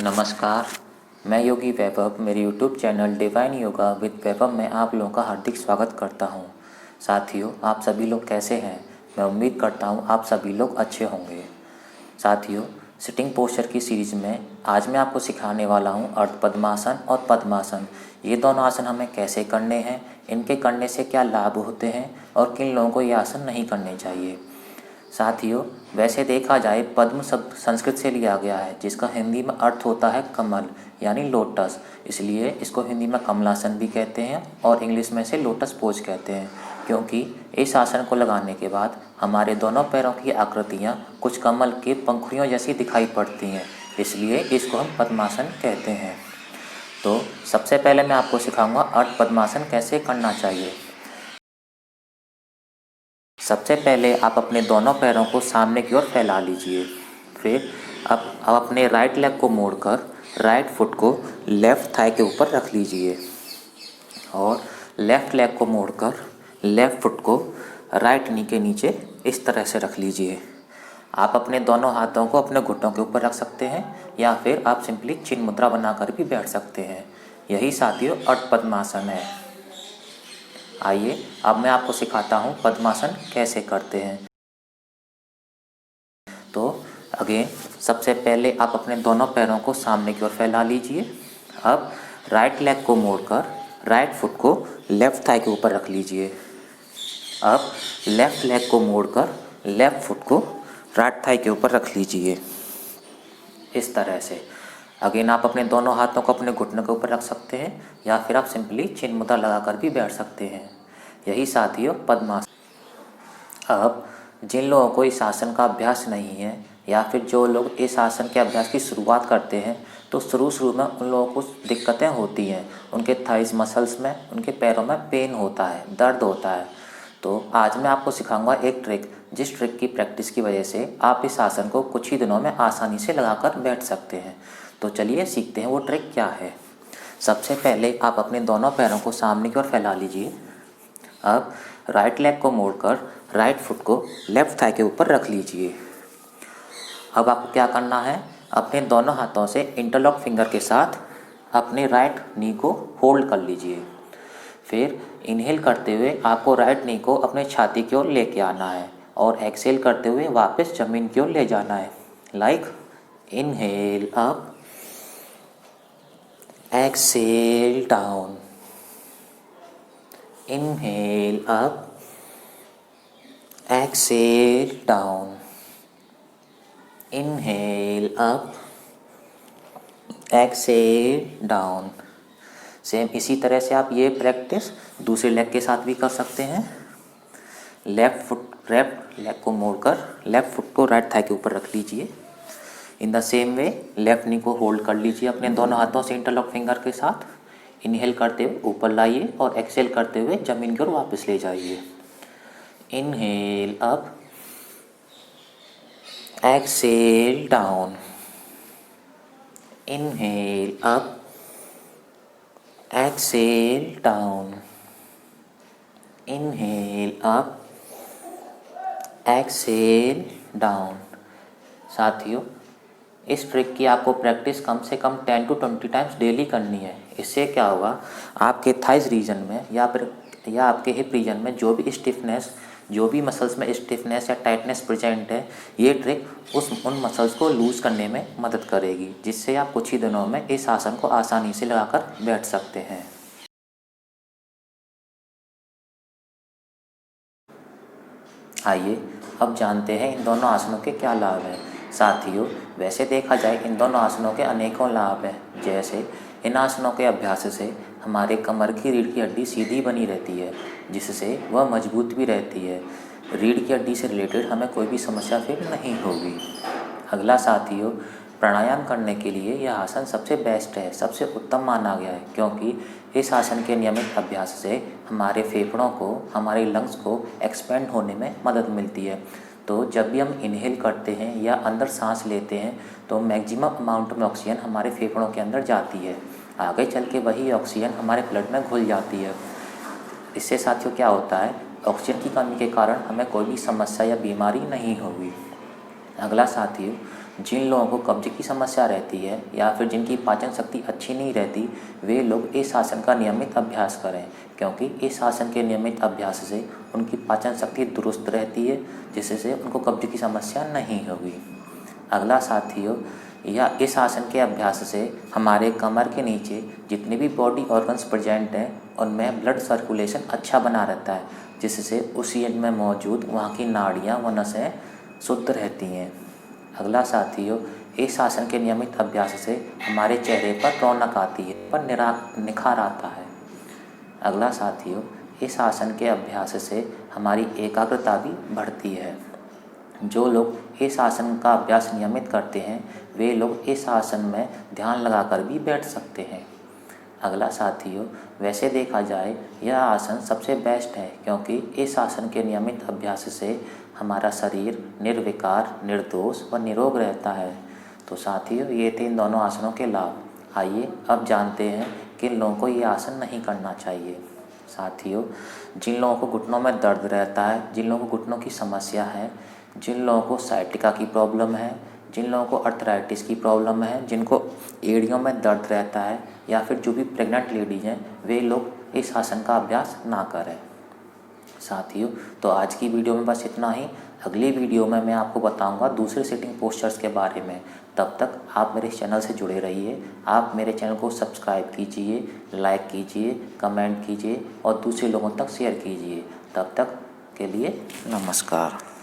नमस्कार, मैं योगी वैभव मेरे YouTube channel divine yoga with Vaibhav में आप लोगों का हार्दिक स्वागत करता हूं। साथियों, आप सभी लोग कैसे हैं? मैं उम्मीद करता हूं आप सभी लोग अच्छे होंगे। साथियों, सिटिंग पोस्चर की सीरीज़ में आज मैं आपको सिखाने वाला हूं अर्ध पद्मासन और पद्मासन। ये दोनों आसन हमें कैसे करने हैं, इनके करने से क्या लाभ होते हैं और किन लोगों को ये आसन नहीं करने चाहिए। साथियों, वैसे देखा जाए पद्म शब्द संस्कृत से लिया गया है, जिसका हिंदी में अर्थ होता है कमल यानी लोटस। इसलिए इसको हिंदी में कमलासन भी कहते हैं और इंग्लिश में से लोटस पोज कहते हैं, क्योंकि इस आसन को लगाने के बाद हमारे दोनों पैरों की आकृतियाँ कुछ कमल के पंखुड़ियों जैसी दिखाई पड़ती हैं, इसलिए इसको हम पद्मासन कहते हैं। तो सबसे पहले मैं आपको सिखाऊंगा अर्ध पद्मासन कैसे करना चाहिए। सबसे पहले आप अपने दोनों पैरों को सामने की ओर फैला लीजिए। फिर अब अपने राइट लेग को मोड़कर राइट फुट को लेफ़्ट थाई के ऊपर रख लीजिए और लेफ़्ट लेग को मोड़कर लेफ़्ट फुट को राइट नी के नीचे इस तरह से रख लीजिए। आप अपने दोनों हाथों को अपने घुटनों के ऊपर रख सकते हैं या फिर आप सिंपली चिन्ह मुद्रा बनाकर भी बैठ सकते हैं। यही साथियों अर्ध पद्मासन है। आइए अब मैं आपको सिखाता हूँ पद्मासन कैसे करते हैं। तो अगेन सबसे पहले आप अपने दोनों पैरों को सामने की ओर फैला लीजिए। अब राइट लेग को मोड़कर राइट फुट को लेफ़्ट थाई के ऊपर रख लीजिए। अब लेफ़्ट लेग को मोड़कर लेफ़्ट फुट को राइट थाई के ऊपर रख लीजिए इस तरह से। अगेन आप अपने दोनों हाथों को अपने घुटनों के ऊपर रख सकते हैं या फिर आप सिंपली चिन्ह मुद्रा लगाकर भी बैठ सकते हैं। यही साथियों पद्मासन। अब जिन लोगों को इस आसन का अभ्यास नहीं है या फिर जो लोग इस आसन के अभ्यास की शुरुआत करते हैं, तो शुरू में उन लोगों को दिक्कतें होती हैं। उनके थाइस मसल्स में, उनके पैरों में पेन होता है, दर्द होता है। तो आज मैं आपको सिखाऊंगा एक ट्रिक, जिस ट्रिक की प्रैक्टिस की वजह से आप इस आसन को कुछ ही दिनों में आसानी से लगाकर बैठ सकते हैं। तो चलिए सीखते हैं वो ट्रिक क्या है। सबसे पहले आप अपने दोनों पैरों को सामने की ओर फैला लीजिए। अब राइट लेग को मोड़कर राइट फुट को लेफ़्ट थाई के ऊपर रख लीजिए। अब आपको क्या करना है, अपने दोनों हाथों से इंटरलॉक फिंगर के साथ अपने राइट नी को होल्ड कर लीजिए। फिर इनहेल करते हुए आपको राइट नी को अपने छाती की ओर लेके आना है और एक्सहेल करते हुए वापस ज़मीन की ओर ले जाना है। Like inhale up, exhale down, inhale up, exhale down, inhale up, exhale down। Same इसी तरह से आप ये प्रैक्टिस दूसरे लेग के साथ भी कर सकते हैं। लेफ्ट लेग को मोड़कर लेफ्ट फुट को राइट थाई के ऊपर रख लीजिए। In the same way left नी को होल्ड कर लीजिए अपने दोनों हाथों से इंटरलॉक फिंगर के साथ। इनहेल करते हुए ऊपर लाइए और एक्सहेल करते हुए जमीन की ओर वापस ले जाइए। Inhale up, exhale down, inhale up, exhale down, inhale up, exhale down. साथियों, इस ट्रिक की आपको प्रैक्टिस कम से कम 10 to 20 टाइम्स डेली करनी है। इससे क्या होगा, आपके थाइस रीजन में या आपके हिप रीजन में जो भी स्टिफनेस, जो भी मसल्स में स्टिफनेस या टाइटनेस प्रेजेंट है, ये ट्रिक उन मसल्स को लूज़ करने में मदद करेगी, जिससे आप कुछ ही दिनों में इस आसन को आसानी से लगाकर बैठ सकते हैं। आइए अब जानते हैं इन दोनों आसनों के क्या लाभ हैं। साथियों, वैसे देखा जाए इन दोनों आसनों के अनेकों लाभ हैं। जैसे इन आसनों के अभ्यास से हमारे कमर की रीढ़ की हड्डी सीधी बनी रहती है, जिससे वह मजबूत भी रहती है। रीढ़ की हड्डी से रिलेटेड हमें कोई भी समस्या फिर नहीं होगी। अगला साथियों, प्राणायाम करने के लिए यह आसन सबसे बेस्ट है, सबसे उत्तम माना गया है, क्योंकि इस आसन के नियमित अभ्यास से हमारे फेफड़ों को, हमारे लंग्स को एक्सपेंड होने में मदद मिलती है। तो जब भी हम इनहेल करते हैं या अंदर सांस लेते हैं, तो मैक्सिमम अमाउंट में ऑक्सीजन हमारे फेफड़ों के अंदर जाती है। आगे चल के वही ऑक्सीजन हमारे ब्लड में घुल जाती है। इससे साथियों क्या होता है, ऑक्सीजन की कमी के कारण हमें कोई भी समस्या या बीमारी नहीं होगी। अगला साथियों, जिन लोगों को कब्ज की समस्या रहती है या फिर जिनकी पाचन शक्ति अच्छी नहीं रहती, वे लोग इस आसन का नियमित अभ्यास करें, क्योंकि इस आसन के नियमित अभ्यास से उनकी पाचन शक्ति दुरुस्त रहती है, जिससे उनको कब्ज की समस्या नहीं होगी। अगला साथियों, या इस आसन के अभ्यास से हमारे कमर के नीचे जितने भी बॉडी ऑर्गन्स प्रेजेंट हैं उनमें ब्लड सर्कुलेशन अच्छा बना रहता है, जिससे उस एंड में मौजूद वहाँ की नाड़ियाँ व नसें शुद्ध रहती हैं। अगला साथियों, इस आसन के नियमित अभ्यास से हमारे चेहरे पर रौनक आती है, पर निखार आता है। अगला साथियों, इस आसन के अभ्यास से हमारी एकाग्रता भी बढ़ती है। जो लोग इस आसन का अभ्यास नियमित करते हैं वे लोग इस आसन में ध्यान लगाकर भी बैठ सकते हैं। अगला साथियों, वैसे देखा जाए यह आसन सबसे बेस्ट है, क्योंकि इस आसन के नियमित अभ्यास से हमारा शरीर निर्विकार, निर्दोष व निरोग रहता है। तो साथियों, ये थे इन दोनों आसनों के लाभ। आइए अब जानते हैं किन लोगों को ये आसन नहीं करना चाहिए। साथियों, जिन लोगों को घुटनों में दर्द रहता है, जिन लोगों को घुटनों की समस्या है, जिन लोगों को साइटिका की प्रॉब्लम है, जिन लोगों को अर्थराइटिस की प्रॉब्लम है, जिनको एड़ियों में दर्द रहता है, या फिर जो भी प्रेग्नेंट लेडीज हैं, वे लोग इस आसन का अभ्यास ना करें। साथियों, तो आज की वीडियो में बस इतना ही। अगली वीडियो में मैं आपको बताऊंगा दूसरे सिटिंग पोस्चर्स के बारे में। तब तक आप मेरे चैनल से जुड़े रहिए। आप मेरे चैनल को सब्सक्राइब कीजिए, लाइक कीजिए, कमेंट कीजिए और दूसरे लोगों तक शेयर कीजिए। तब तक के लिए नमस्कार।